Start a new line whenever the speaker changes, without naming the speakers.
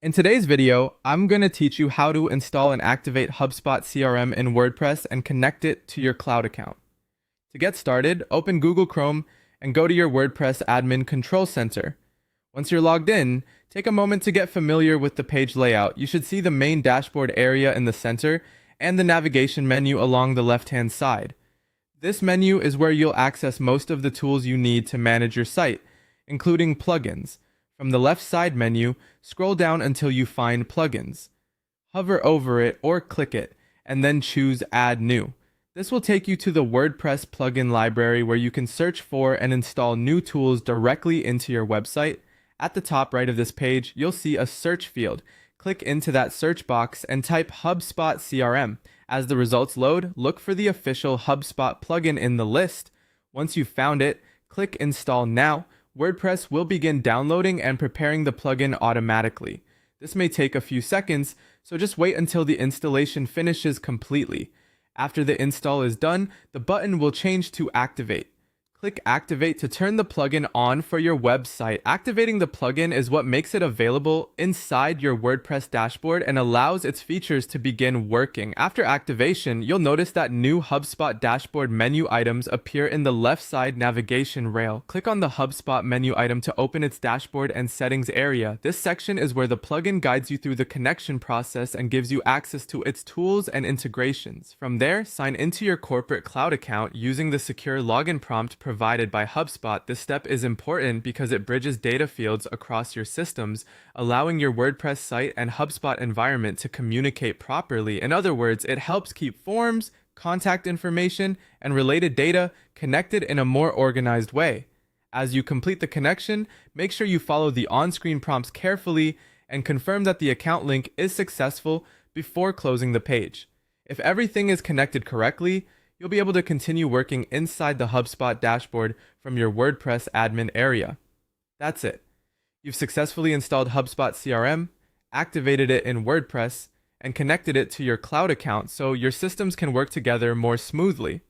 In today's video, I'm going to teach you how to install and activate HubSpot CRM in WordPress and connect it to your cloud account. To get started, open Google Chrome and go to your WordPress admin control center. Once you're logged in, take a moment to get familiar with the page layout. You should see the main dashboard area in the center and the navigation menu along the left-hand side. This menu is where you'll access most of the tools you need to manage your site, including plugins. From the left side menu, scroll down until you find Plugins. Hover over it or click it, and then choose Add New. This will take you to the WordPress plugin library where you can search for and install new tools directly into your website. At the top right of this page, you'll see a search field. Click into that search box and type HubSpot CRM. As the results load, look for the official HubSpot plugin in the list. Once you've found it, click Install Now. WordPress will begin downloading and preparing the plugin automatically. This may take a few seconds, so just wait until the installation finishes completely. After the install is done, the button will change to Activate. Click Activate to turn the plugin on for your website. Activating the plugin is what makes it available inside your WordPress dashboard and allows its features to begin working. After activation, you'll notice that new HubSpot dashboard menu items appear in the left side navigation rail. Click on the HubSpot menu item to open its dashboard and settings area. This section is where the plugin guides you through the connection process and gives you access to its tools and integrations. From there, sign into your corporate cloud account using the secure login prompt provided by HubSpot. This step is important because it bridges data fields across your systems, allowing your WordPress site and HubSpot environment to communicate properly. In other words, it helps keep forms, contact information, and related data connected in a more organized way. As you complete the connection, make sure you follow the on-screen prompts carefully and confirm that the account link is successful before closing the page. If everything is connected correctly, you'll be able to continue working inside the HubSpot dashboard from your WordPress admin area. That's it. You've successfully installed HubSpot CRM, activated it in WordPress, and connected it to your cloud account so your systems can work together more smoothly.